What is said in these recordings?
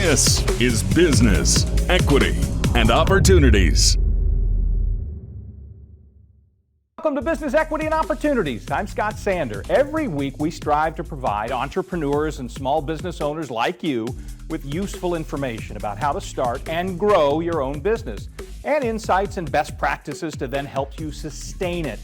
This is Business, Equity, and Opportunities. Welcome to Business, Equity, and Opportunities. I'm Scott Sander. Every week we strive to provide entrepreneurs and small business owners like you with useful information about how to start and grow your own business and insights and best practices to then help you sustain it.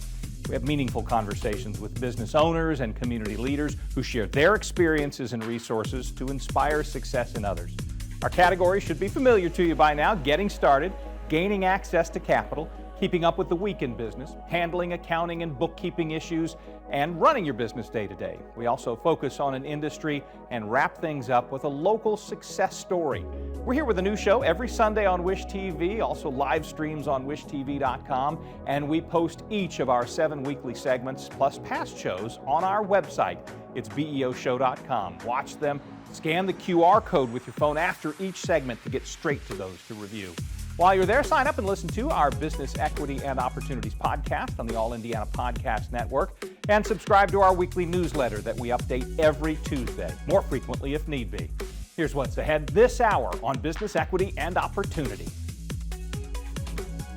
We have meaningful conversations with business owners and community leaders who share their experiences and resources to inspire success in others. Our categories should be familiar to you by now: getting started, gaining access to capital, keeping up with the week in business, handling accounting and bookkeeping issues, and running your business day to day. We also focus on an industry and wrap things up with a local success story. We're here with a new show every Sunday on Wish TV, also live streams on wishtv.com, and we post each of our 7 weekly segments plus past shows on our website. It's beoshow.com. Watch them, scan the QR code with your phone after each segment to get straight to those to review. While you're there, sign up and listen to our Business, Equity, and Opportunities podcast on the All Indiana Podcast Network, and subscribe to our weekly newsletter that we update every Tuesday, more frequently if need be. Here's what's ahead this hour on Business, Equity, and Opportunity.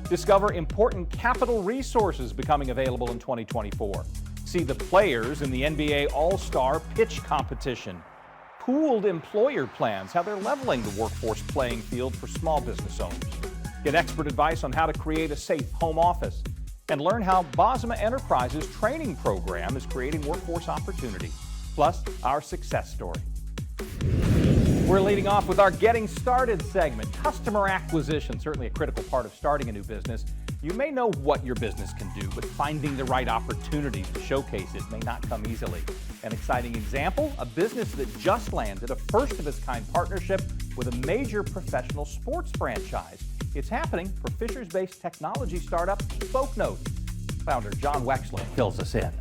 Discover important capital resources becoming available in 2024. See the players in the NBA All-Star Pitch Competition. Pooled employer plans, how they're leveling the workforce playing field for small business owners. Get expert advice on how to create a safe home office. And learn how Bosma Enterprises training program is creating workforce opportunity. Plus, our success story. We're leading off with our Getting Started segment. Customer acquisition, certainly a critical part of starting a new business. You may know what your business can do, but finding the right opportunities to showcase it may not come easily. An exciting example, a business that just landed a first-of-its-kind partnership with a major professional sports franchise. It's happening for Fishers-based technology startup Spokenote. Founder John Wechsler fills us in.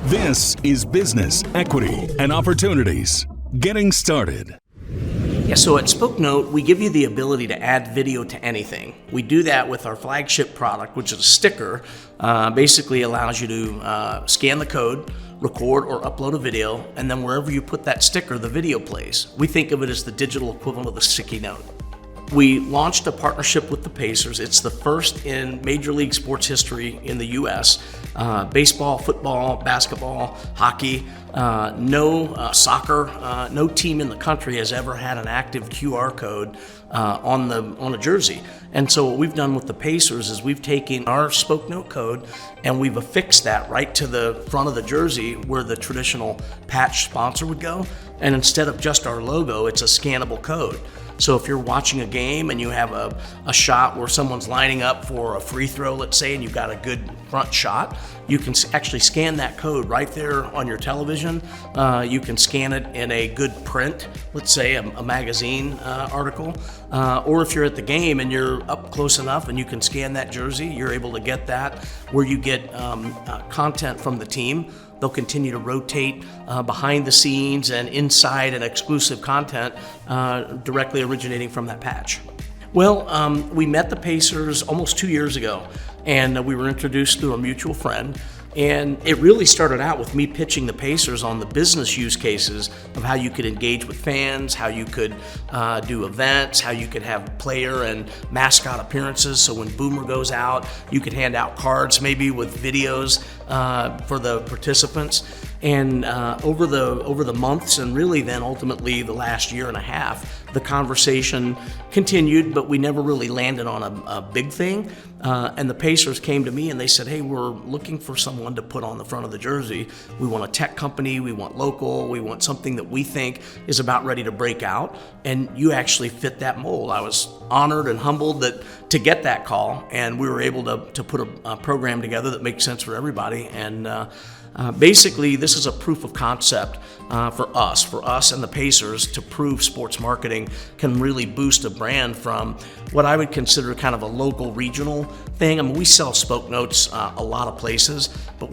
This is Business, Equity, and Opportunities. Getting started. Yeah, so at Spokenote, we give you the ability to add video to anything. We do that with our flagship product, which is a sticker. Basically allows you to scan the code, record or upload a video, and then wherever you put that sticker, the video plays. We think of it as the digital equivalent of the sticky note. We launched a partnership with the Pacers. It's the first in Major League sports history in the U.S. Baseball, football, basketball, hockey, soccer, no team in the country has ever had an active QR code on a jersey. And so what we've done with the Pacers is we've taken our Spokenote code and we've affixed that right to the front of the jersey where the traditional patch sponsor would go. And instead of just our logo, it's a scannable code. So if you're watching a game and you have a shot where someone's lining up for a free throw, let's say, and you've got a good front shot, you can actually scan that code right there on your television. You can scan it in a good print, let's say a magazine article, or if you're at the game and you're up close enough and you can scan that jersey, you're able to get that where you get content from the team. They'll continue to rotate behind the scenes and inside and exclusive content directly originating from that patch. Well, we met the Pacers almost 2 years ago, and we were introduced through a mutual friend. And it really started out with me pitching the Pacers on the business use cases of how you could engage with fans, how you could do events, how you could have player and mascot appearances. So when Boomer goes out, you could hand out cards maybe with videos for the participants. And over the months and really then ultimately the last year and a half, the conversation continued, but we never really landed on a big thing. And the Pacers came to me and they said, hey, we're looking for someone to put on the front of the jersey. We want a tech company, we want local, we want something that we think is about ready to break out. And you actually fit that mold. I was honored and humbled to get that call, and we were able to put a program together that makes sense for everybody. And basically, this is a proof of concept for us and the Pacers to prove sports marketing can really boost a brand from what I would consider kind of a local regional thing. I mean, we sell Spokenotes a lot of places, but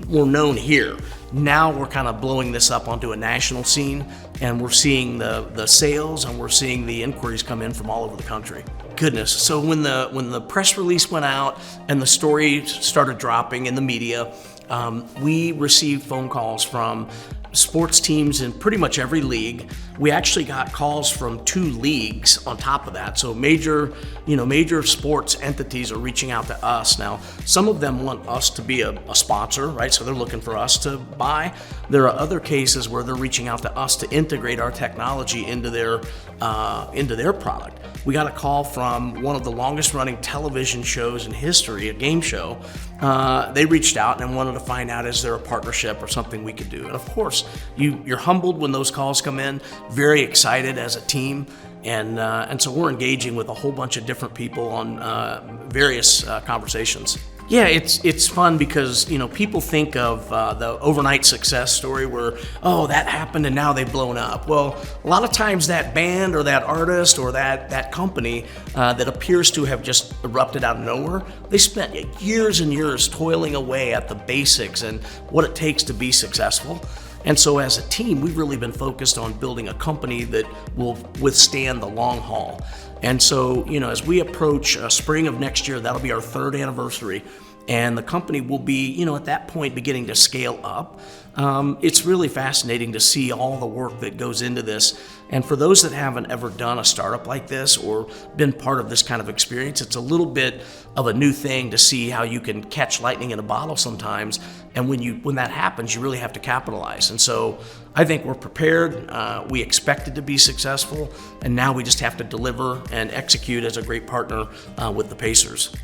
we're known here. Now we're kind of blowing this up onto a national scene, and we're seeing the sales and we're seeing the inquiries come in from all over the country. Goodness. So when the press release went out and the story started dropping in the media, we received phone calls from sports teams in pretty much every league. We actually got calls from 2 leagues on top of that. So major sports entities are reaching out to us. Now, some of them want us to be a sponsor, right? So they're looking for us to buy. There are other cases where they're reaching out to us to integrate our technology into their product. We got a call from one of the longest running television shows in history, a game show. They reached out and wanted to find out, is there a partnership or something we could do? And of course, you're humbled when those calls come in, very excited as a team. And so we're engaging with a whole bunch of different people on various conversations. Yeah, it's fun because, people think of the overnight success story where, oh, that happened and now they've blown up. Well, a lot of times that band or that artist or that company that appears to have just erupted out of nowhere, they spent years and years toiling away at the basics and what it takes to be successful. And so as a team, we've really been focused on building a company that will withstand the long haul. And so, as we approach spring of next year, that'll be our 3rd anniversary. And the company will be, at that point beginning to scale up. It's really fascinating to see all the work that goes into this. And for those that haven't ever done a startup like this or been part of this kind of experience, it's a little bit of a new thing to see how you can catch lightning in a bottle sometimes. And when that happens, you really have to capitalize. And so I think we're prepared. We expected to be successful. And now we just have to deliver and execute as a great partner with the Pacers.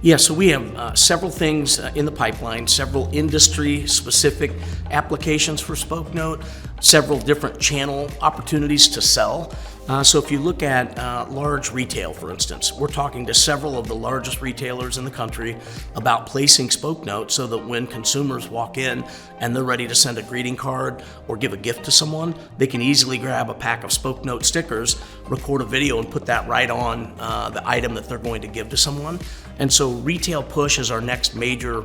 Yeah, so we have several things in the pipeline, several industry-specific applications for Spokenote, several different channel opportunities to sell. So if you look at large retail, for instance, we're talking to several of the largest retailers in the country about placing Spokenote so that when consumers walk in and they're ready to send a greeting card or give a gift to someone, they can easily grab a pack of Spokenote stickers, record a video, and put that right on the item that they're going to give to someone. And so retail push is our next major,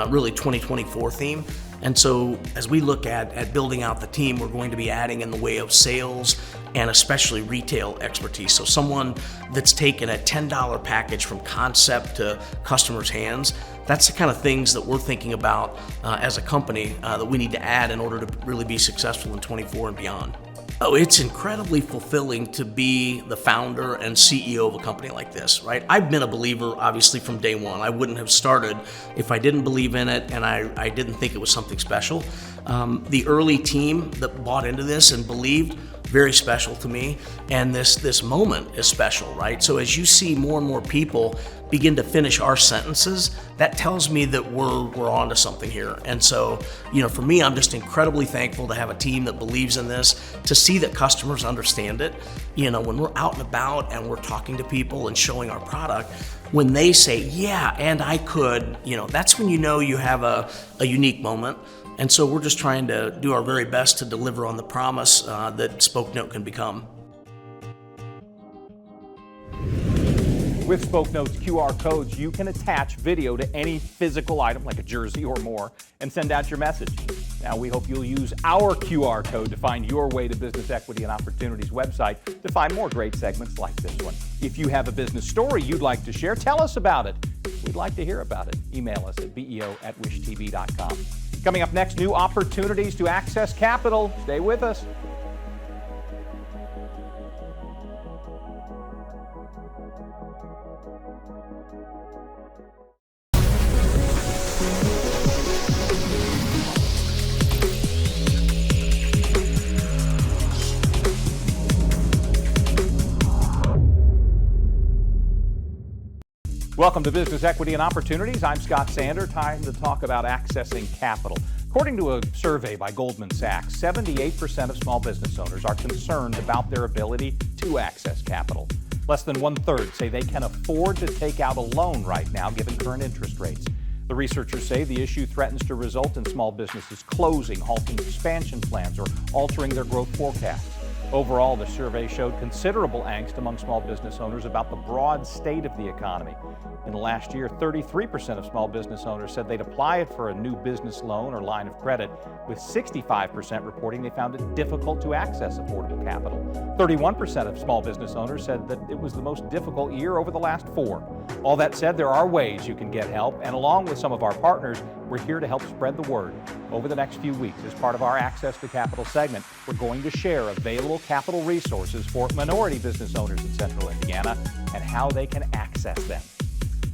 really 2024 theme. And so as we look at building out the team, we're going to be adding in the way of sales and especially retail expertise. So someone that's taken a $10 package from concept to customers' hands, that's the kind of things that we're thinking about as a company that we need to add in order to really be successful in 24 and beyond. Oh, it's incredibly fulfilling to be the founder and CEO of a company like this, right? I've been a believer, obviously, from day one. I wouldn't have started if I didn't believe in it and I didn't think it was something special. The early team that bought into this and believed, very special to me. And this moment is special, right? So as you see more and more people begin to finish our sentences, that tells me that we're onto something here. And so, for me, I'm just incredibly thankful to have a team that believes in this, to see that customers understand it. When we're out and about and we're talking to people and showing our product, when they say, yeah, and I could, that's when you have a unique moment. And so we're just trying to do our very best to deliver on the promise that Spokenote can become. With Spokenote's QR codes, you can attach video to any physical item, like a jersey or more, and send out your message. Now, we hope you'll use our QR code to find your way to Business Equity and Opportunities website to find more great segments like this one. If you have a business story you'd like to share, tell us about it. We'd like to hear about it. Email us at beo@wishtv.com. Coming up next, new opportunities to access capital. Stay with us. Welcome to Business Equity and Opportunities. I'm Scott Sander. Time to talk about accessing capital. According to a survey by Goldman Sachs, 78% of small business owners are concerned about their ability to access capital. Less than 1/3 say they can afford to take out a loan right now given current interest rates. The researchers say the issue threatens to result in small businesses closing, halting expansion plans, or altering their growth forecasts. Overall, the survey showed considerable angst among small business owners about the broad state of the economy. In the last year, 33% of small business owners said they'd apply for a new business loan or line of credit, with 65% reporting they found it difficult to access affordable capital. 31% of small business owners said that it was the most difficult year over the last 4. All that said, there are ways you can get help, and along with some of our partners, We're here to help spread the word. Over the next few weeks, as part of our Access to Capital segment, we're going to share available capital resources for minority business owners in Central Indiana and how they can access them.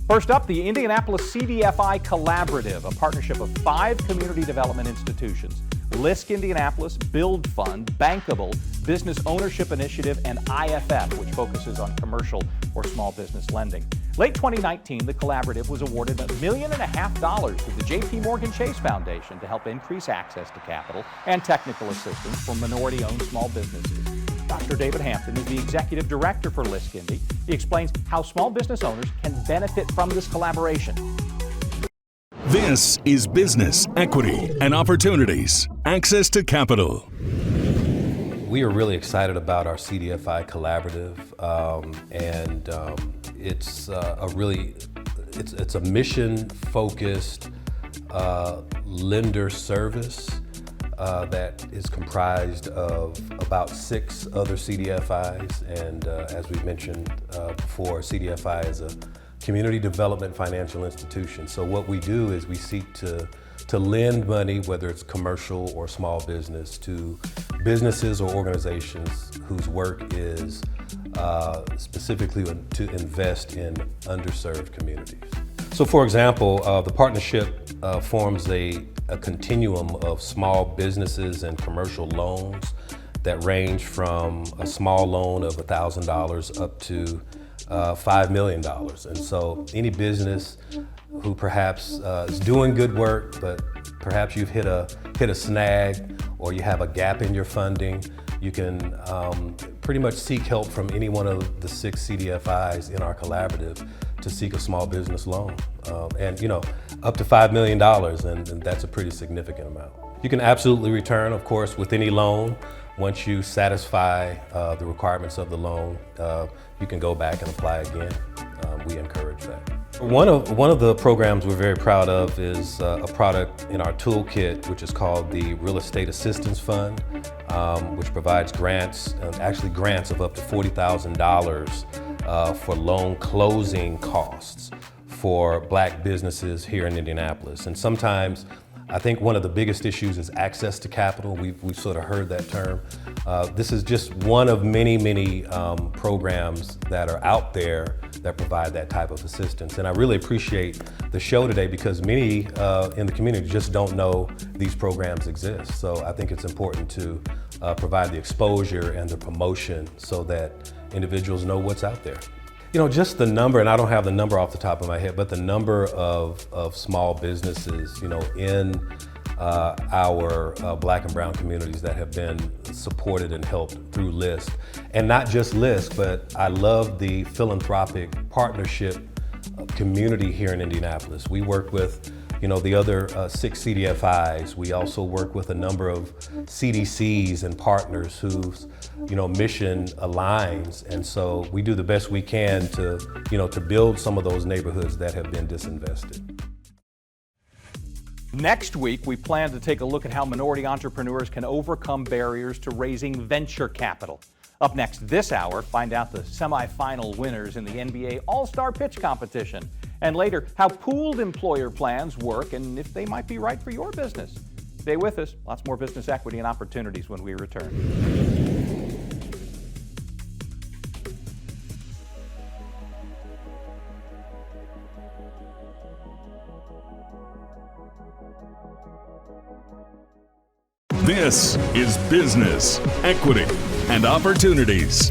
First up, the Indianapolis CDFI Collaborative, a partnership of 5 community development institutions: LISC Indianapolis, Build Fund, Bankable, Business Ownership Initiative, and IFF, which focuses on commercial or small business lending. Late 2019, the collaborative was awarded $1.5 million to the J.P. Morgan Chase Foundation to help increase access to capital and technical assistance for minority-owned small businesses. Dr. David Hampton is the executive director for LISC Indy. He explains how small business owners can benefit from this collaboration. This is Business, Equity, and Opportunities. Access to Capital. We are really excited about our CDFI Collaborative, and it's a mission-focused lender service that is comprised of about 6 other CDFIs, and as we mentioned before, CDFI is a community development financial institution. So what we do is we seek to lend money, whether it's commercial or small business, to businesses or organizations whose work is specifically to invest in underserved communities. So for example, the partnership forms a continuum of small businesses and commercial loans that range from a small loan of $1,000 up to $5 million. And so any business who perhaps is doing good work, but perhaps you've hit a snag or you have a gap in your funding, you can pretty much seek help from any one of the 6 CDFIs in our collaborative to seek a small business loan. And up to $5 million, and that's a pretty significant amount. You can absolutely return, of course, with any loan. Once you satisfy the requirements of the loan, you can go back and apply again. We encourage that. One of the programs we're very proud of is a product in our toolkit, which is called the Real Estate Assistance Fund, which provides grants of up to $40,000 for loan closing costs for Black businesses here in Indianapolis. And sometimes I think one of the biggest issues is access to capital. We've sort of heard that term. This is just one of many programs that are out there that provide that type of assistance. And I really appreciate the show today because many in the community just don't know these programs exist. So I think it's important to provide the exposure and the promotion so that individuals know what's out there. Just the number, and I don't have the number off the top of my head, but the number of small businesses, in our Black and brown communities that have been supported and helped through LISC. And not just LISC, but I love the philanthropic partnership community here in Indianapolis. We work with the other 6 CDFIs. We also work with a number of CDCs and partners whose mission aligns, and so we do the best we can to build some of those neighborhoods that have been disinvested. Next week, we plan to take a look at how minority entrepreneurs can overcome barriers to raising venture capital. Up next this hour, find out the semifinal winners in the NBA All-Star Pitch Competition. And later, how pooled employer plans work and if they might be right for your business. Stay with us. Lots more business equity and opportunities when we return. This is Business, Equity, and Opportunities.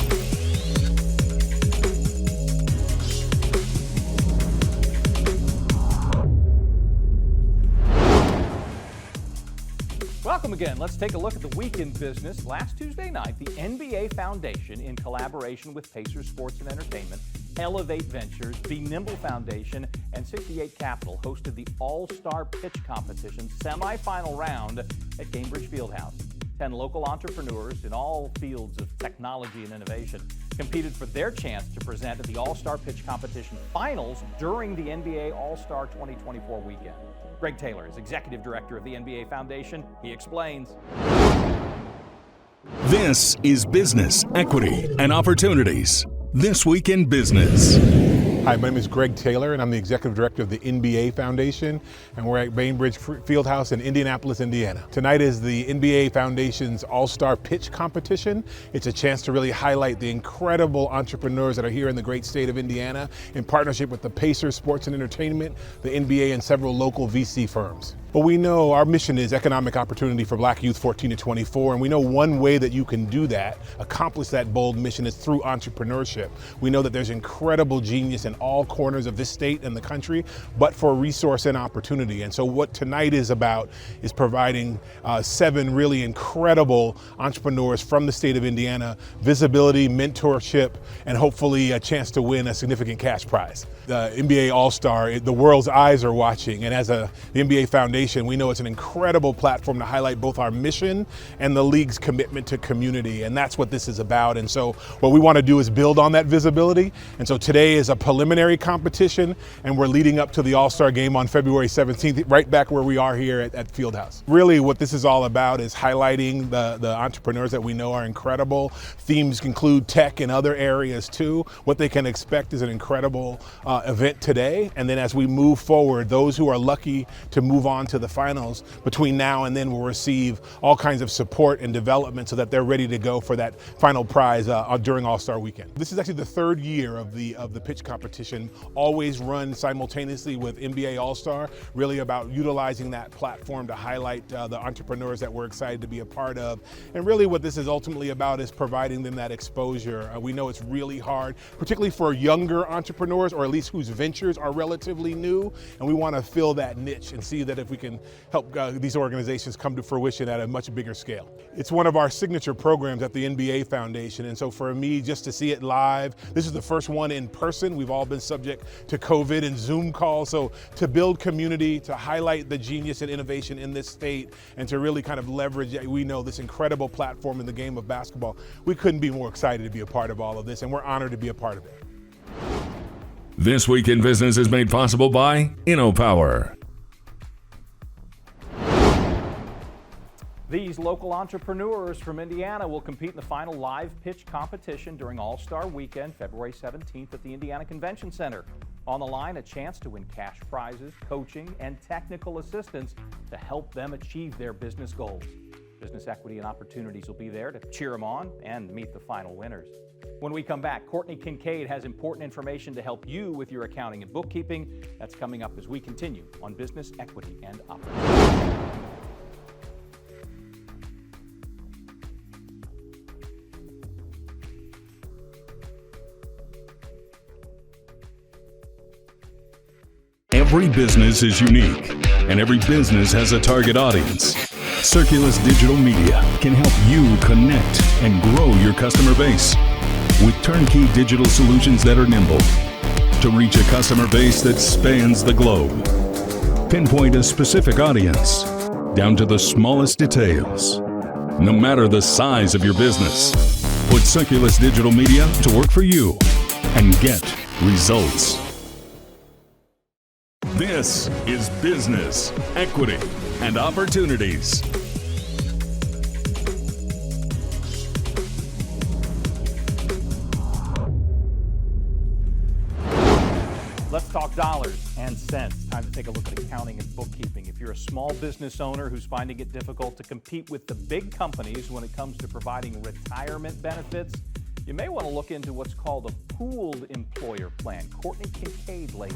Welcome again. Let's take a look at the week in business. Last Tuesday night, the NBA Foundation, in collaboration with Pacers Sports and Entertainment, Elevate Ventures, Be Nimble Foundation, and 68 Capital hosted the All-Star Pitch Competition semifinal round at Gainbridge Fieldhouse. 10 local entrepreneurs in all fields of technology and innovation competed for their chance to present at the All-Star Pitch Competition finals during the NBA All-Star 2024 weekend. Greg Taylor is Executive Director of the NBA Foundation. He explains. This is Business, Equity, and Opportunities. This Week in Business. Hi, my name is Greg Taylor, and I'm the Executive Director of the NBA Foundation, and we're at Bainbridge Fieldhouse in Indianapolis, Indiana. Tonight is the NBA Foundation's All-Star Pitch Competition. It's a chance to really highlight the incredible entrepreneurs that are here in the great state of Indiana in partnership with the Pacers Sports and Entertainment, the NBA, and several local VC firms. But we know our mission is economic opportunity for Black youth 14 to 24, and we know one way that you can do that, accomplish that bold mission, is through entrepreneurship. We know that there's incredible genius in all corners of this state and the country, but for resource and opportunity. And so what tonight is about is providing 7 really incredible entrepreneurs from the state of Indiana visibility, mentorship, and hopefully a chance to win a significant cash prize. The NBA All-Star, the world's eyes are watching, and as the NBA Foundation, we know it's an incredible platform to highlight both our mission and the league's commitment to community, and that's what this is about. And so what we want to do is build on that visibility. And so today is a preliminary competition, and we're leading up to the All-Star game on February 17th, right back where we are here at Fieldhouse. Really what this is all about is highlighting the entrepreneurs that we know are incredible. Themes include tech and other areas too. What they can expect is an incredible event today, and then as we move forward, those who are lucky to move on to the finals between now and then will receive all kinds of support and development so that they're ready to go for that final prize during All-Star Weekend. This is actually the 3rd year of the pitch competition, always run simultaneously with NBA All-Star, really about utilizing that platform to highlight the entrepreneurs that we're excited to be a part of. And really what this is ultimately about is providing them that exposure. We know it's really hard, particularly for younger entrepreneurs, or at least whose ventures are relatively new, and we want to fill that niche and see that if we can help these organizations come to fruition at a much bigger scale. It's one of our signature programs at the NBA Foundation, and so for me, just to see it live, this is the first one in person. We've all been subject to COVID and Zoom calls, so to build community, to highlight the genius and innovation in this state, and to really kind of leverage, we know, this incredible platform in the game of basketball, we couldn't be more excited to be a part of all of this, and we're honored to be a part of it. This Week in Business is made possible by InnoPower. These local entrepreneurs from Indiana will compete in the final live pitch competition during All-Star Weekend, February 17th at the Indiana Convention Center. On the line, a chance to win cash prizes, coaching, and technical assistance to help them achieve their business goals. Business Equity and Opportunities will be there to cheer them on and meet the final winners. When we come back, Courtney Kincaid has important information to help you with your accounting and bookkeeping. That's coming up as we continue on Business Equity and Opportunities. Every business is unique, and every business has a target audience. Circulus Digital Media can help you connect and grow your customer base with turnkey digital solutions that are nimble to reach a customer base that spans the globe. Pinpoint a specific audience down to the smallest details. No matter the size of your business, put Circulus Digital Media to work for you and get results. This is Business, Equity, and Opportunities. Let's talk dollars and cents. Time to take a look at accounting and bookkeeping. If you're a small business owner who's finding it difficult to compete with the big companies when it comes to providing retirement benefits, you may want to look into what's called a pooled employer plan. Courtney Kincaid later.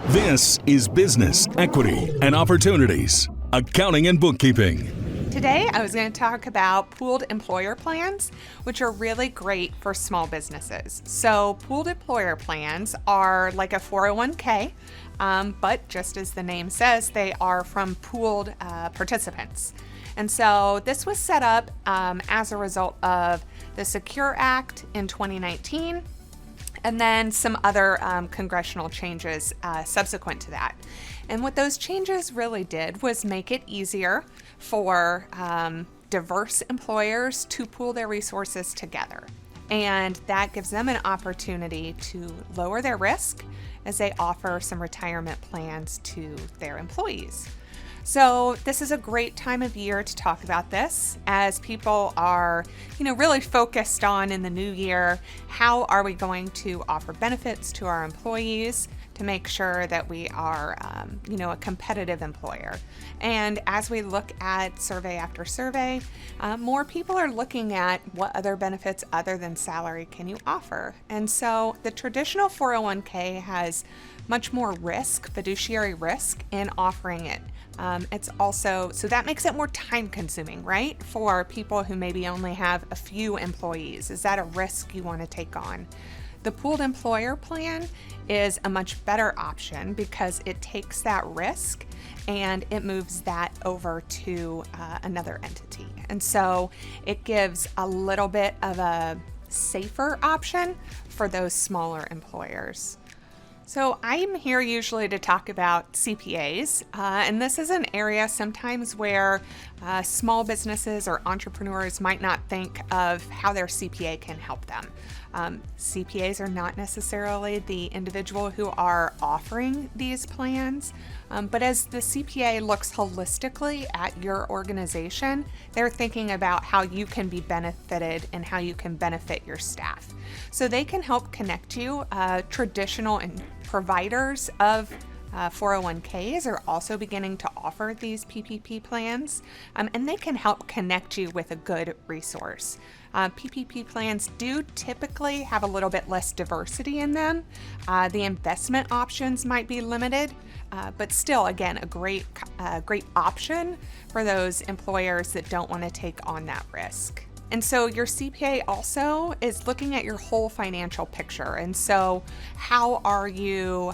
This is Business, Equity, and Opportunities, Accounting and Bookkeeping. Today, I was going to talk about pooled employer plans, which are really great for small businesses. So pooled employer plans are like a 401k, but just as the name says, they are from pooled participants. And so this was set up as a result of the Secure Act in 2019, and then some other congressional changes subsequent to that. And what those changes really did was make it easier for diverse employers to pool their resources together. And that gives them an opportunity to lower their risk as they offer some retirement plans to their employees. So this is a great time of year to talk about this, as people are, really focused on in the new year, how are we going to offer benefits to our employees to make sure that we are, a competitive employer. And as we look at survey after survey, more people are looking at what other benefits other than salary can you offer. And so the traditional 401k has much more risk, fiduciary risk, in offering it. It's also, so that makes it more time consuming, right? For people who maybe only have a few employees. Is that a risk you want to take on? The pooled employer plan is a much better option because it takes that risk and it moves that over to another entity. And so it gives a little bit of a safer option for those smaller employers. So I'm here usually to talk about CPAs, and this is an area sometimes where small businesses or entrepreneurs might not think of how their CPA can help them. CPAs are not necessarily the individual who are offering these plans, but as the CPA looks holistically at your organization, they're thinking about how you can be benefited and how you can benefit your staff. So they can help connect you. Traditional and providers of 401ks are also beginning to offer these PPP plans, and they can help connect you with a good resource. PPP plans do typically have a little bit less diversity in them. The investment options might be limited, but still, again, a great option for those employers that don't want to take on that risk. And so your CPA also is looking at your whole financial picture. And so how are you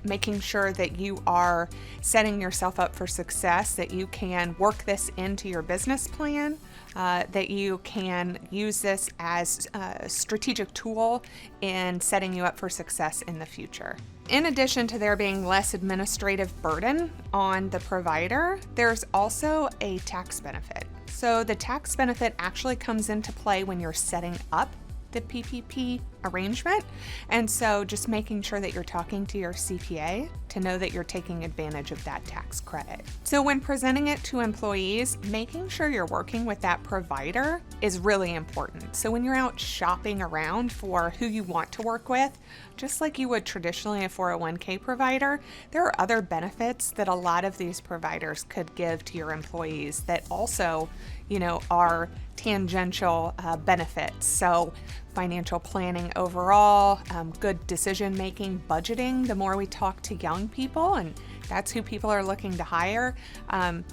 making sure that you are setting yourself up for success, that you can work this into your business plan, that you can use this as a strategic tool in setting you up for success in the future. In addition to there being less administrative burden on the provider, there's also a tax benefit. So the tax benefit actually comes into play when you're setting up the PPP arrangement. And so just making sure that you're talking to your CPA to know that you're taking advantage of that tax credit. So when presenting it to employees, making sure you're working with that provider is really important. So when you're out shopping around for who you want to work with, just like you would traditionally a 401k provider, there are other benefits that a lot of these providers could give to your employees that also, are tangential benefits. So financial planning overall, good decision making, budgeting. The more we talk to young people, and that's who people are looking to hire,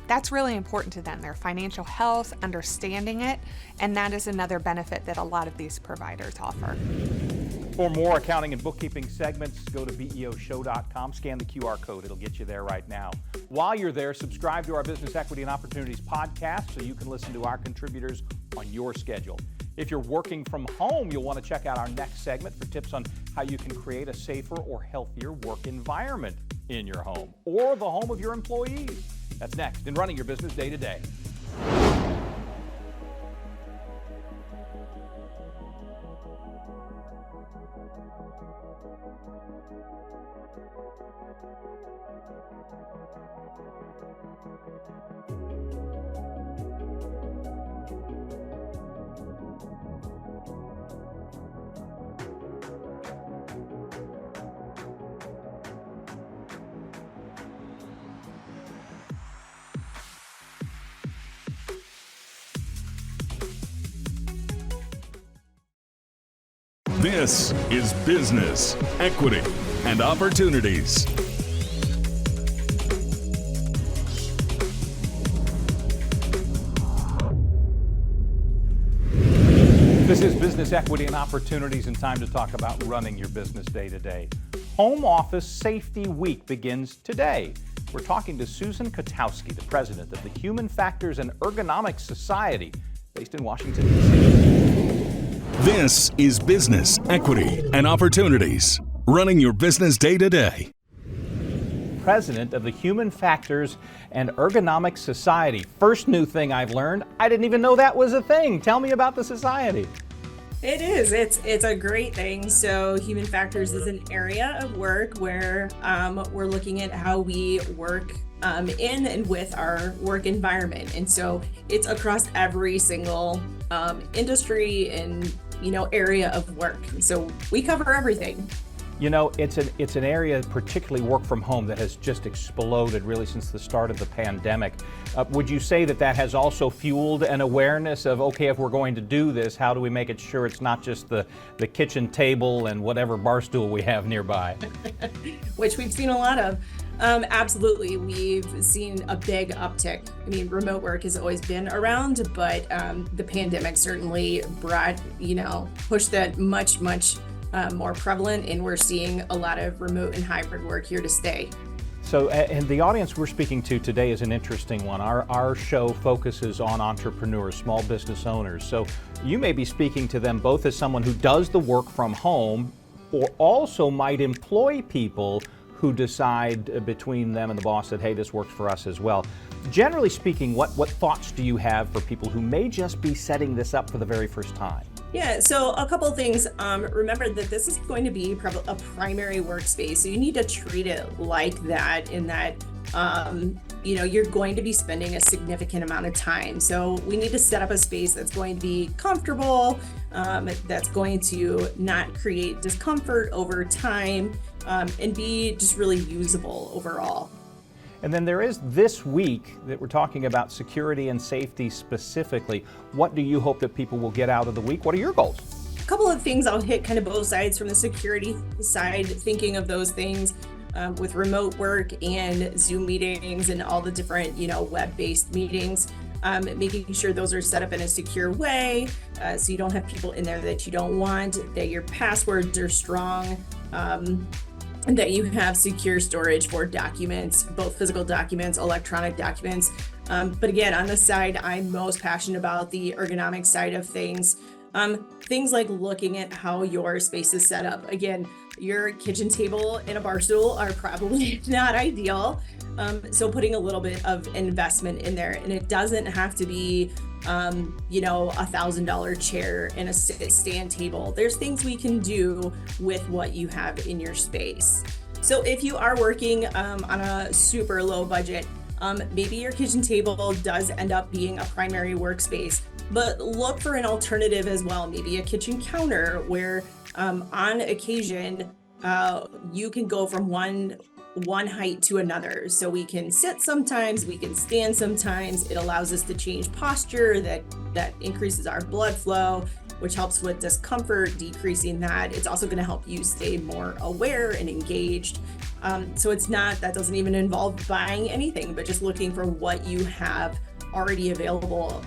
that's really important to them. Their financial health, understanding it, and that is another benefit that a lot of these providers offer. For more accounting and bookkeeping segments, go to beoshow.com, scan the QR code. It'll get you there right now. While you're there, subscribe to our Business Equity and Opportunities podcast so you can listen to our contributors on your schedule. If you're working from home, you'll want to check out our next segment for tips on how you can create a safer or healthier work environment in your home or the home of your employees. That's next in Running Your Business Day to Day. This is Business, Equity, and Opportunities. This is Business Equity and Opportunities, and time to talk about running your business day to day. Home Office Safety Week begins today. We're talking to Susan Kotowski, the president of the Human Factors and Ergonomics Society, based in Washington, D.C. This is Business, Equity, and Opportunities. Running your business day to day. President of the Human Factors and Ergonomics Society. First new thing I've learned, I didn't even know that was a thing. Tell me about the society. It is. It's a great thing. So Human Factors is an area of work where we're looking at how we work in and with our work environment. And so it's across every single industry and area of work. So we cover everything. It's an area, particularly work from home, that has just exploded really since the start of the pandemic. Would you say that has also fueled an awareness of, okay, if we're going to do this, how do we make it sure it's not just the kitchen table and whatever bar stool we have nearby? Which we've seen a lot of. Absolutely. We've seen a big uptick. I mean, remote work has always been around, but the pandemic certainly pushed that much more prevalent, and we're seeing a lot of remote and hybrid work here to stay. So, and the audience we're speaking to today is an interesting one. Our show focuses on entrepreneurs, small business owners. So you may be speaking to them both as someone who does the work from home, or also might employ people who decide between them and the boss that, hey, this works for us as well. Generally speaking, what thoughts do you have for people who may just be setting this up for the very first time? Yeah, so a couple of things. Remember that this is going to be a primary workspace, so you need to treat it like that, in that you're going to be spending a significant amount of time. So we need to set up a space that's going to be comfortable, that's going to not create discomfort over time, and be just really usable overall. And then there is this week that we're talking about security and safety specifically. What do you hope that people will get out of the week? What are your goals? A couple of things I'll hit kind of both sides. From the security side, thinking of those things with remote work and Zoom meetings and all the different, web-based meetings, making sure those are set up in a secure way, so you don't have people in there that you don't want, that your passwords are strong, and that you have secure storage for documents, both physical documents, electronic documents. But again, on the side, I'm most passionate about the ergonomic side of things. Things like looking at how your space is set up. Again, your kitchen table and a bar stool are probably not ideal. So putting a little bit of investment in there, and it doesn't have to be $1,000 chair and a stand table. There's things we can do with what you have in your space. So if you are working on a super low budget, maybe your kitchen table does end up being a primary workspace, but look for an alternative as well. Maybe a kitchen counter where on occasion you can go from one height to another. So we can sit sometimes, we can stand sometimes. It allows us to change posture, that increases our blood flow, which helps with discomfort, decreasing that. It's also going to help you stay more aware and engaged. So that doesn't even involve buying anything, but just looking for what you have already available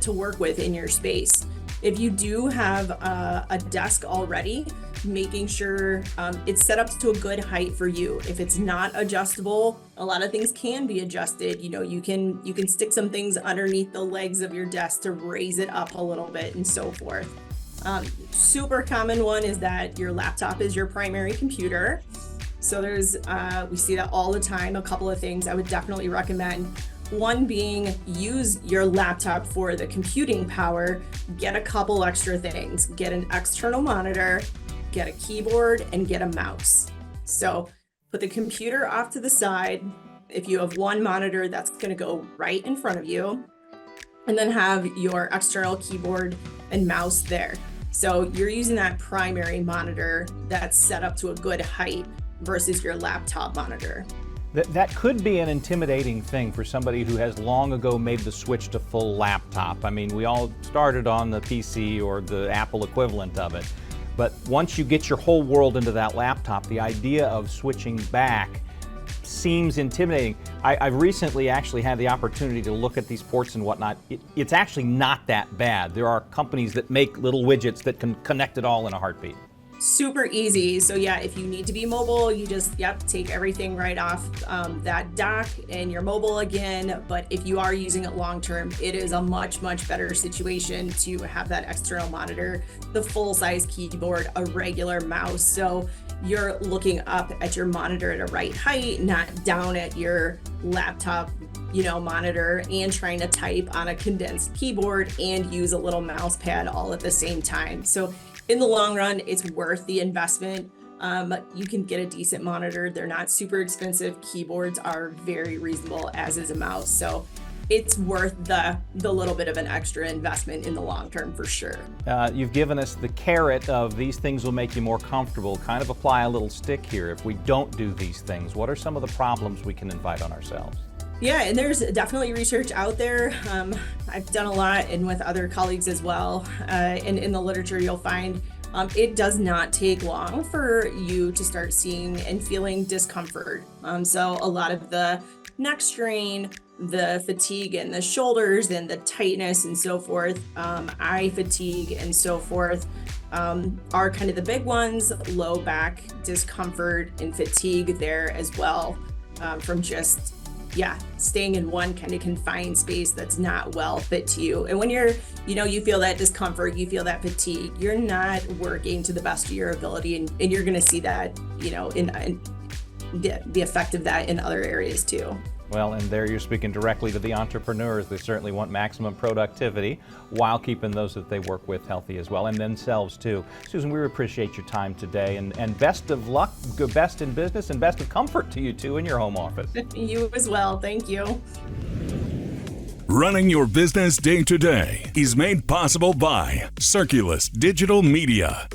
to work with in your space. If you do have a desk already, making sure it's set up to a good height for you. If it's not adjustable, a lot of things can be adjusted. You can stick some things underneath the legs of your desk to raise it up a little bit and so forth. Super common one is that your laptop is your primary computer. So we see that all the time. A couple of things I would definitely recommend. One being, use your laptop for the computing power. Get a couple extra things. Get an external monitor, get a keyboard, and get a mouse. So put the computer off to the side. If you have one monitor, that's going to go right in front of you. And then have your external keyboard and mouse there. So you're using that primary monitor that's set up to a good height versus your laptop monitor. That could be an intimidating thing for somebody who has long ago made the switch to full laptop. I mean, we all started on the PC or the Apple equivalent of it. But once you get your whole world into that laptop, the idea of switching back seems intimidating. I've recently actually had the opportunity to look at these ports and whatnot. It's actually not that bad. There are companies that make little widgets that can connect it all in a heartbeat. Super easy. So yeah, if you need to be mobile, you just, take everything right off that dock and you're mobile again. But if you are using it long-term, it is a much, much better situation to have that external monitor, the full-size keyboard, a regular mouse. So you're looking up at your monitor at a right height, not down at your laptop, monitor, and trying to type on a condensed keyboard and use a little mouse pad all at the same time. So in the long run, it's worth the investment. You can get a decent monitor. They're not super expensive. Keyboards are very reasonable, as is a mouse. So it's worth the little bit of an extra investment in the long term for sure. You've given us the carrot of these things will make you more comfortable. Kind of apply a little stick here. If we don't do these things, what are some of the problems we can invite on ourselves? Yeah, and there's definitely research out there. I've done a lot and with other colleagues as well. And in the literature, you'll find it does not take long for you to start seeing and feeling discomfort. So a lot of the neck strain, the fatigue in the shoulders and the tightness and so forth, eye fatigue and so forth, are kind of the big ones. Low back discomfort and fatigue there as well, from just staying in one kind of confined space that's not well fit to you. And when you're, you feel that discomfort, you feel that fatigue, you're not working to the best of your ability, and you're going to see that, in the effect of that in other areas too. Well, and there you're speaking directly to the entrepreneurs. They certainly want maximum productivity while keeping those that they work with healthy as well, and themselves too. Susan, we appreciate your time today, and best of luck, best in business, and best of comfort to you too in your home office. You as well. Thank you. Running your business day to day is made possible by Circulus Digital Media.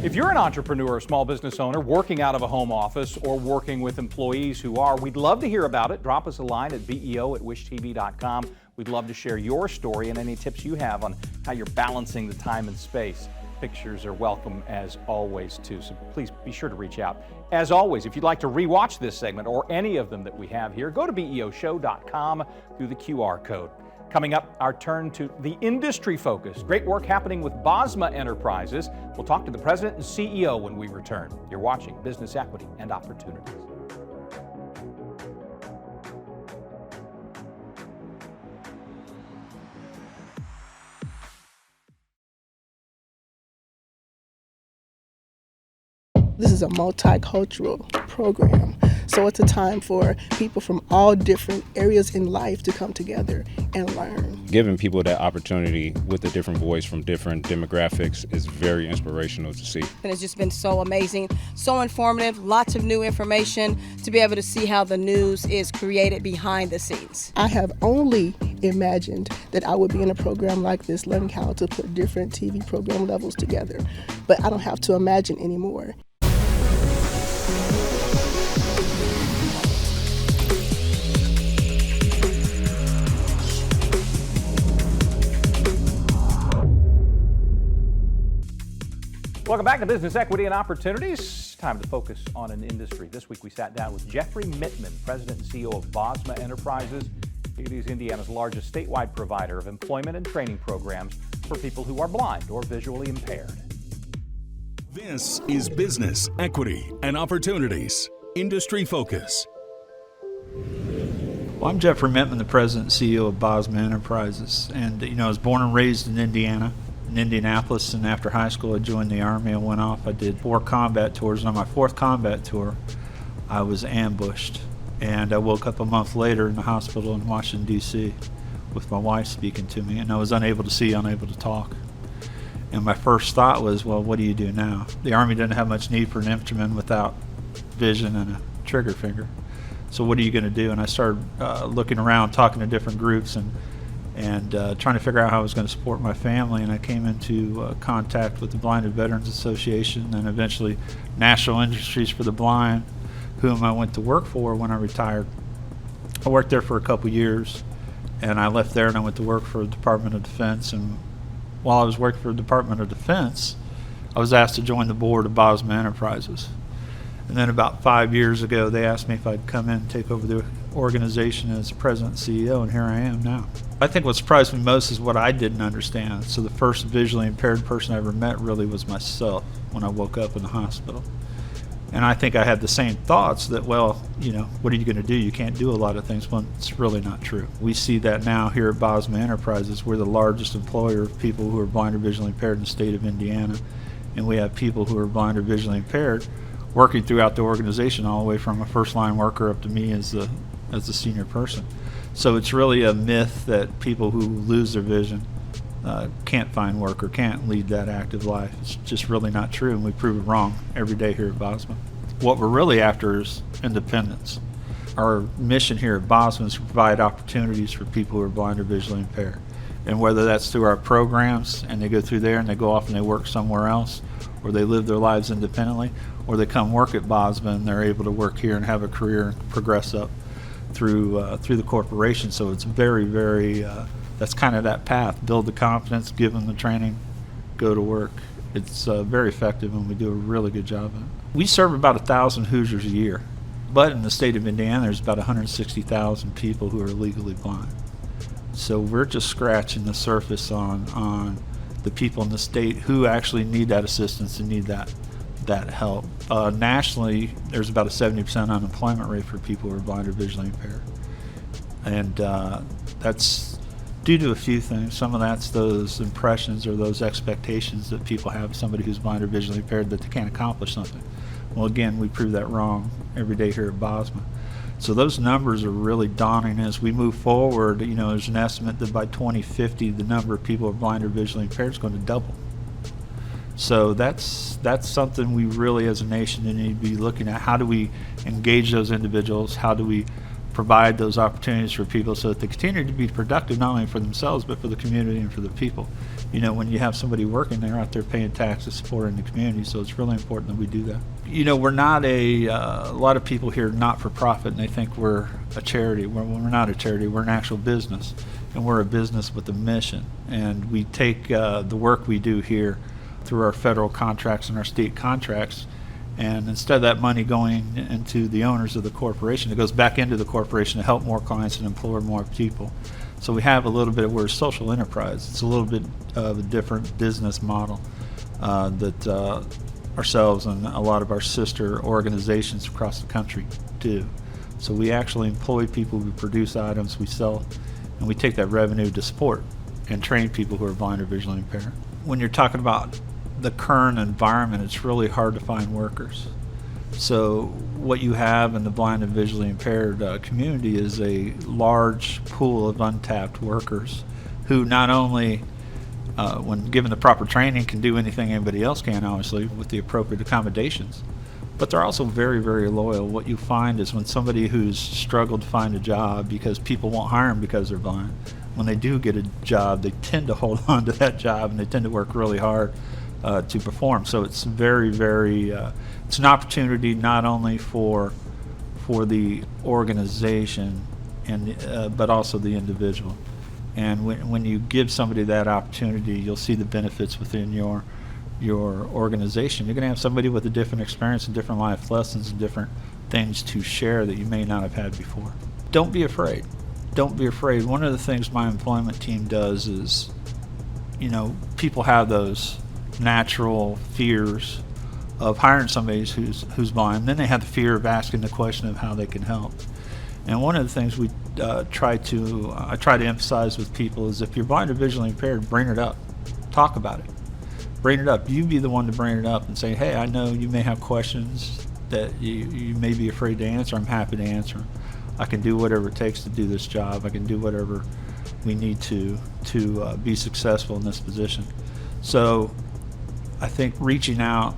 If you're an entrepreneur or small business owner working out of a home office or working with employees who are, we'd love to hear about it. Drop us a line at BE&O@wishtv.com. We'd love to share your story and any tips you have on how you're balancing the time and space. Pictures are welcome as always too, so please be sure to reach out. As always, if you'd like to rewatch this segment or any of them that we have here, go to BEOshow.com through the QR code. Coming up, our turn to the industry focus. Great work happening with Bosma Enterprises. We'll talk to the president and CEO when we return. You're watching Business Equity and Opportunities. This is a multicultural program, so it's a time for people from all different areas in life to come together and learn. Giving people that opportunity with a different voice from different demographics is very inspirational to see. And it's just been so amazing, so informative, lots of new information to be able to see how the news is created behind the scenes. I have only imagined that I would be in a program like this, learning how to put different TV program levels together, but I don't have to imagine anymore. Welcome back to Business Equity and Opportunities. Time to focus on an industry. This week we sat down with Jeffrey Mittman, President and CEO of Bosma Enterprises. It is Indiana's largest statewide provider of employment and training programs for people who are blind or visually impaired. This is Business Equity and Opportunities. Industry Focus. Well, I'm Jeffrey Mittman, the President and CEO of Bosma Enterprises. And, I was born and raised in Indiana, in Indianapolis, and after high school I joined the Army. I went off, I did 4 combat tours, and on my 4th combat tour I was ambushed, and I woke up a month later in the hospital in Washington, D.C. with my wife speaking to me, and I was unable to see, unable to talk. And my first thought was, well, what do you do now? The Army didn't have much need for an infantryman without vision and a trigger finger. So what are you going to do? And I started looking around, talking to different groups, and trying to figure out how I was going to support my family. And I came into contact with the Blind and Veterans Association and eventually National Industries for the Blind, whom I went to work for when I retired. I worked there for a couple years, and I left there and I went to work for the Department of Defense. And while I was working for the Department of Defense, I was asked to join the board of Bosma Enterprises. And then about 5 years ago, they asked me if I'd come in and take over the organization as president and CEO, and here I am now. I think what surprised me most is what I didn't understand. So the first visually impaired person I ever met really was myself when I woke up in the hospital. And I think I had the same thoughts that, well, what are you going to do? You can't do a lot of things. Well, it's really not true. We see that now here at Bosma Enterprises. We're the largest employer of people who are blind or visually impaired in the state of Indiana. And we have people who are blind or visually impaired working throughout the organization, all the way from a first-line worker up to me as the senior person. So it's really a myth that people who lose their vision can't find work or can't lead that active life. It's just really not true, and we prove it wrong every day here at Bosman. What we're really after is independence. Our mission here at Bosman is to provide opportunities for people who are blind or visually impaired. And whether that's through our programs and they go through there and they go off and they work somewhere else, or they live their lives independently, or they come work at Bosman and they're able to work here and have a career and progress up through the corporation. So it's very, very, that's kind of that path. Build the confidence, give them the training, go to work. It's very effective, and we do a really good job of it. We serve about 1,000 Hoosiers a year, but in the state of Indiana, there's about 160,000 people who are legally blind. So we're just scratching the surface on the people in the state who actually need that assistance and need that help. Nationally, there's about a 70% unemployment rate for people who are blind or visually impaired. And that's due to a few things. Some of that's those impressions or those expectations that people have of somebody who's blind or visually impaired, that they can't accomplish something. Well, again, we prove that wrong every day here at Bosman. So those numbers are really daunting. As we move forward, you know, there's an estimate that by 2050, the number of people who are blind or visually impaired is going to double. So that's something we really, as a nation, need to be looking at. How do we engage those individuals? How do we provide those opportunities for people so that they continue to be productive, not only for themselves, but for the community and for the people? You know, when you have somebody working, they're out there paying taxes, supporting the community, so it's really important that we do that. You know, we're not a lot of people here not-for-profit, and they think we're a charity. We're not a charity, we're an actual business, and we're a business with a mission. And we take the work we do here through our federal contracts and our state contracts, and instead of that money going into the owners of the corporation, it goes back into the corporation to help more clients and employ more people. So we have a little bit of, we're a social enterprise. It's a little bit of a different business model that ourselves and a lot of our sister organizations across the country do. So we actually employ people, we produce items, we sell, and we take that revenue to support and train people who are blind or visually impaired. When you're talking about the current environment, it's really hard to find workers. So what you have in the blind and visually impaired community is a large pool of untapped workers who not only, when given the proper training, can do anything anybody else can, obviously, with the appropriate accommodations, but they're also very, very loyal. What you find is when somebody who's struggled to find a job because people won't hire them because they're blind, when they do get a job, they tend to hold on to that job, and they tend to work really hard to perform. So it's very, very, it's an opportunity not only for the organization and but also the individual. And when you give somebody that opportunity, you'll see the benefits within your organization. You're going to have somebody with a different experience and different life lessons and different things to share that you may not have had before. Don't be afraid. Don't be afraid. One of the things my employment team does is, you know, people have those natural fears of hiring somebody who's blind. Then they have the fear of asking the question of how they can help. And one of the things we I try to emphasize with people is, if you're blind or visually impaired, bring it up. Talk about it. Bring it up. You be the one to bring it up and say, hey, I know you may have questions that you may be afraid to answer. I'm happy to answer them. I can do whatever it takes to do this job. I can do whatever we need to be successful in this position. So I think reaching out,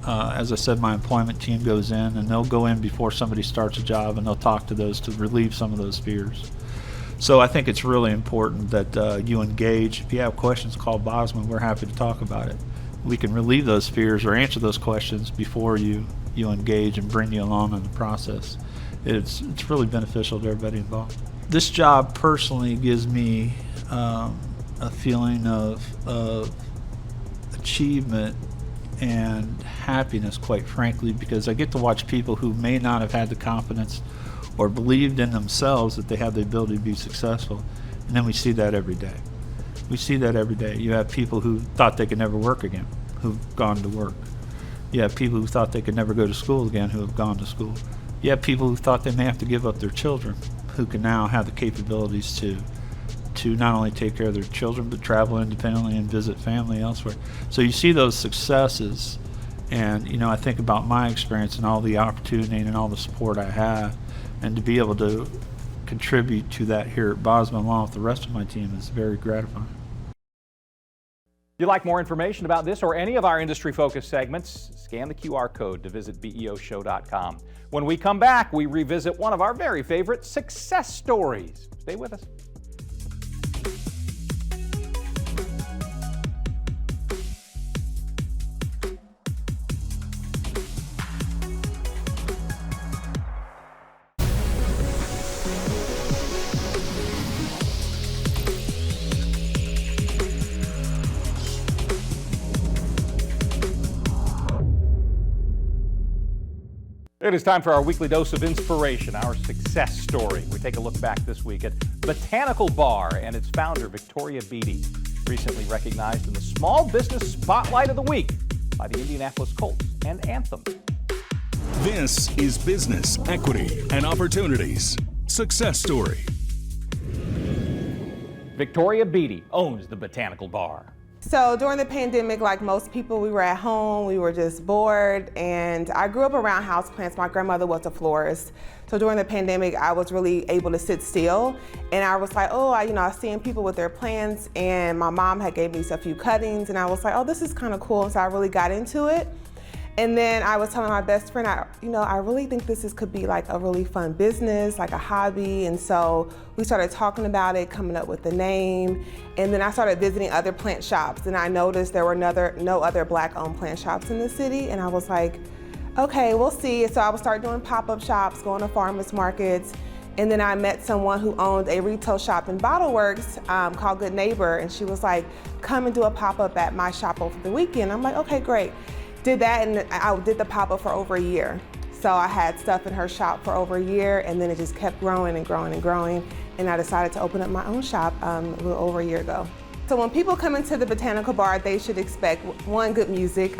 as I said, my employment team goes in, and they'll go in before somebody starts a job, and they'll talk to those to relieve some of those fears. So I think it's really important that you engage. If you have questions, call Bosman. We're happy to talk about it. We can relieve those fears or answer those questions before you engage and bring you along in the process. It's really beneficial to everybody involved. This job personally gives me a feeling of achievement and happiness, quite frankly, because I get to watch people who may not have had the confidence or believed in themselves that they have the ability to be successful, and then we see that every day. We see that every day. You have people who thought they could never work again, who've gone to work. You have people who thought they could never go to school again, who have gone to school. You have people who thought they may have to give up their children, who can now have the capabilities to not only take care of their children, but travel independently and visit family elsewhere. So you see those successes, and you know, I think about my experience and all the opportunity and all the support I have, and to be able to contribute to that here at Bosman along with the rest of my team is very gratifying. If you'd like more information about this or any of our industry-focused segments, scan the QR code to visit beoshow.com. When we come back, we revisit one of our very favorite success stories. Stay with us. It is time for our weekly dose of inspiration, our success story. We take a look back this week at Botanical Bar and its founder, Victoria Beatty, recently recognized in the Small Business Spotlight of the Week by the Indianapolis Colts and Anthem. This is Business, Equity, and Opportunities. Success Story. Victoria Beatty owns the Botanical Bar. So during the pandemic, like most people, we were at home, we were just bored, and I grew up around houseplants. My grandmother was a florist. So during the pandemic, I was really able to sit still, and I was like, I was seeing people with their plants, and my mom had gave me a few cuttings, and I was like, this is kind of cool, so I really got into it. And then I was telling my best friend, I really think this could be like a really fun business, like a hobby. And so we started talking about it, coming up with the name. And then I started visiting other plant shops, and I noticed there were no other Black-owned plant shops in the city. And I was like, okay, we'll see. So I would start doing pop-up shops, going to farmers markets. And then I met someone who owned a retail shop in Bottle Works called Good Neighbor. And she was like, come and do a pop-up at my shop over the weekend. I'm like, okay, great. Did that, and I did the pop-up for over a year. So I had stuff in her shop for over a year, and then it just kept growing and growing and growing, and I decided to open up my own shop a little over a year ago. So when people come into the Botanical Bar, they should expect, one, good music,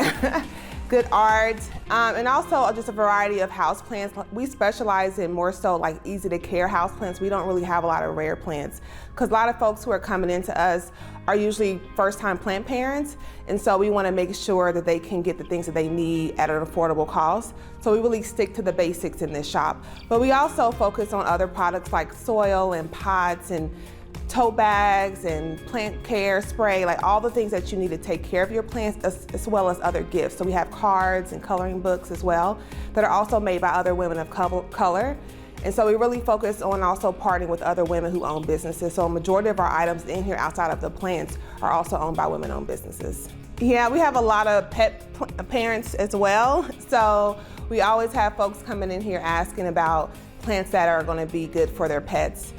good art, and also just a variety of houseplants. We specialize in more so like easy to care houseplants. We don't really have a lot of rare plants, because a lot of folks who are coming into us are usually first-time plant parents, and so we want to make sure that they can get the things that they need at an affordable cost. So we really stick to the basics in this shop. But we also focus on other products like soil and pots and tote bags and plant care spray, like all the things that you need to take care of your plants, as well as other gifts. So we have cards and coloring books as well that are also made by other women of color. And so we really focus on also partnering with other women who own businesses. So a majority of our items in here outside of the plants are also owned by women-owned businesses. Yeah, we have a lot of pet parents as well. So we always have folks coming in here asking about plants that are going to be good for their pets.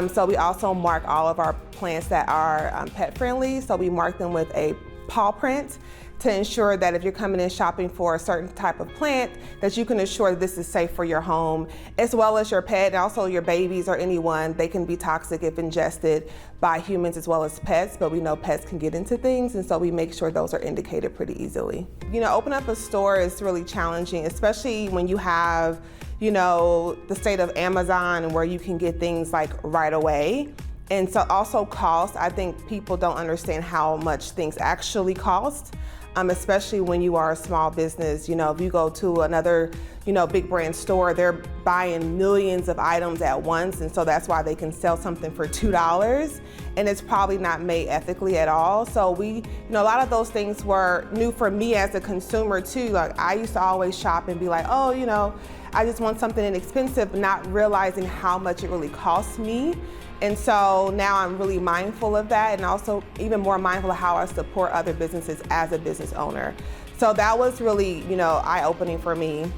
So we also mark all of our plants that are pet friendly. So we mark them with a paw print to ensure that if you're coming in shopping for a certain type of plant, that you can assure that this is safe for your home, as well as your pet, and also your babies or anyone. They can be toxic if ingested by humans as well as pets, but we know pets can get into things, and so we make sure those are indicated pretty easily. Open up a store is really challenging, especially when you have, the state of Amazon and where you can get things like right away. And so also cost, I think people don't understand how much things actually cost, especially when you are a small business. If you go to another, big brand store, they're buying millions of items at once, and so that's why they can sell something for $2, and it's probably not made ethically at all. So a lot of those things were new for me as a consumer too. Like I used to always shop and be like, I just want something inexpensive, not realizing how much it really costs me. And so now I'm really mindful of that, and also even more mindful of how I support other businesses as a business owner. So that was really, eye-opening for me.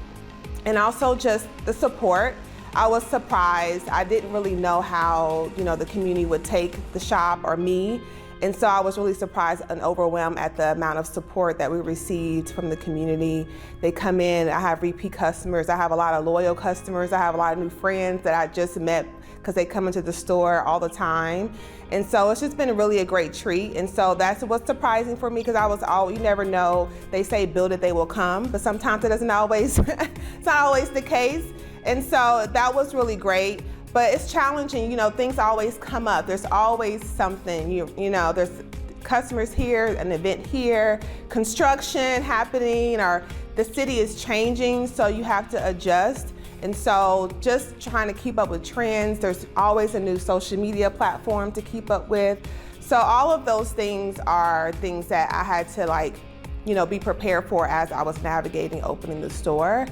And also just the support. I was surprised. I didn't really know how, the community would take the shop or me. And so I was really surprised and overwhelmed at the amount of support that we received from the community. They come in, I have repeat customers, I have a lot of loyal customers, I have a lot of new friends that I just met because they come into the store all the time. And so it's just been really a great treat. And so that's what's surprising for me, because you never know, they say build it, they will come, but sometimes it doesn't always, it's not always the case. And so that was really great. But it's challenging, things always come up. There's always something, there's customers here, an event here, construction happening, or the city is changing, so you have to adjust. And so just trying to keep up with trends, there's always a new social media platform to keep up with. So all of those things are things that I had to be prepared for as I was navigating opening the store.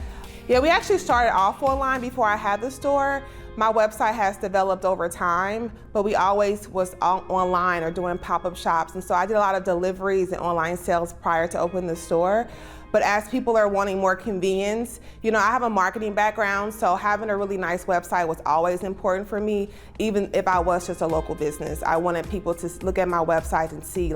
Yeah, we actually started off online before I had the store. My website has developed over time, but we always was online or doing pop-up shops. And so I did a lot of deliveries and online sales prior to opening the store. But as people are wanting more convenience, I have a marketing background, so having a really nice website was always important for me, even if I was just a local business. I wanted people to look at my website and see,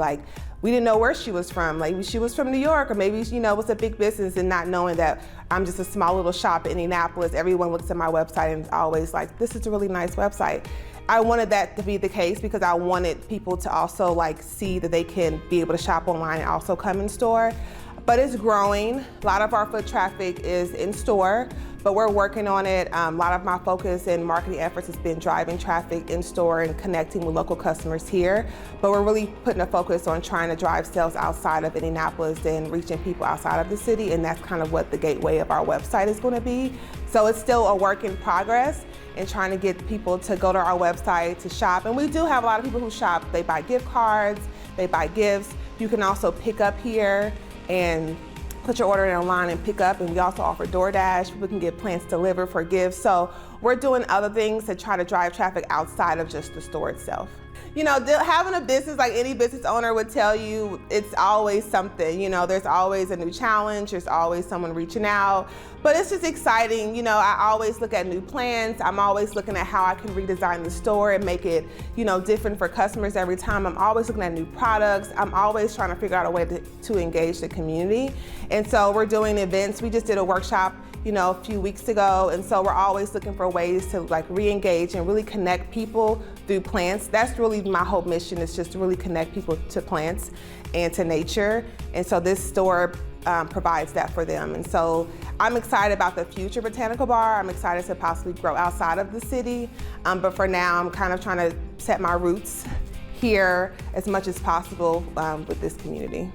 we didn't know where she was from. Maybe she was from New York, or maybe, it was a big business, and not knowing that I'm just a small little shop in Indianapolis. Everyone looks at my website and is always like, this is a really nice website. I wanted that to be the case because I wanted people to also see that they can be able to shop online and also come in store. But it's growing. A lot of our foot traffic is in store, but we're working on it. A lot of my focus and marketing efforts has been driving traffic in store and connecting with local customers here. But we're really putting a focus on trying to drive sales outside of Indianapolis and reaching people outside of the city, and that's kind of what the gateway of our website is going to be. So it's still a work in progress and trying to get people to go to our website to shop. And we do have a lot of people who shop. They buy gift cards, they buy gifts. You can also pick up here and put your order in online and pick up, and we also offer DoorDash. People can get plants delivered for gifts. So we're doing other things to try to drive traffic outside of just the store itself. Having a business, like any business owner would tell you, it's always something. There's always a new challenge, there's always someone reaching out, but it's just exciting. I always look at new plans. I'm always looking at how I can redesign the store and make it, different for customers every time. I'm always looking at new products. I'm always trying to figure out a way to engage the community. And so we're doing events. We just did a workshop a few weeks ago, and so we're always looking for ways to re-engage and really connect people through plants. That's really my whole mission, is just to really connect people to plants and to nature. And so this store provides that for them. And so I'm excited about the future Botanical Bar. I'm excited to possibly grow outside of the city. But for now, I'm kind of trying to set my roots here as much as possible with this community.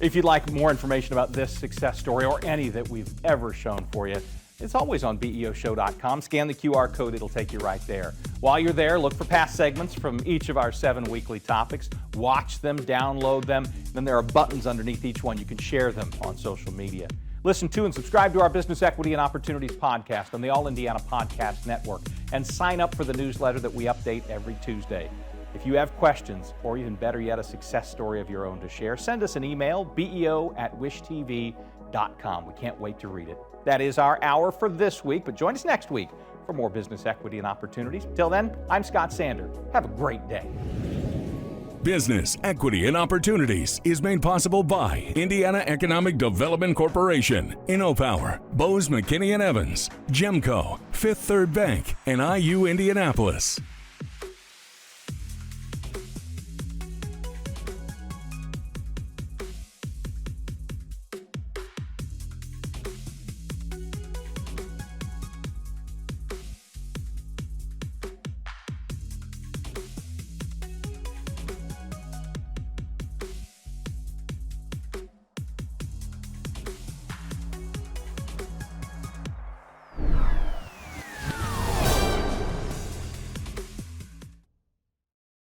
If you'd like more information about this success story or any that we've ever shown for you, it's always on beoshow.com. Scan the QR code, it'll take you right there. While you're there, look for past segments from each of our 7 weekly topics. Watch them, download them, then there are buttons underneath each one. You can share them on social media. Listen to and subscribe to our Business Equity and Opportunities podcast on the All Indiana Podcast Network, and sign up for the newsletter that we update every Tuesday. If you have questions, or even better yet, a success story of your own to share, send us an email, beo@wishtv.com. We can't wait to read it. That is our hour for this week, but join us next week for more Business Equity and Opportunities. Till then, I'm Scott Sander. Have a great day. Business Equity and Opportunities is made possible by Indiana Economic Development Corporation, InnoPower, Bose McKinney & Evans, Gemco, Fifth Third Bank, and IU Indianapolis.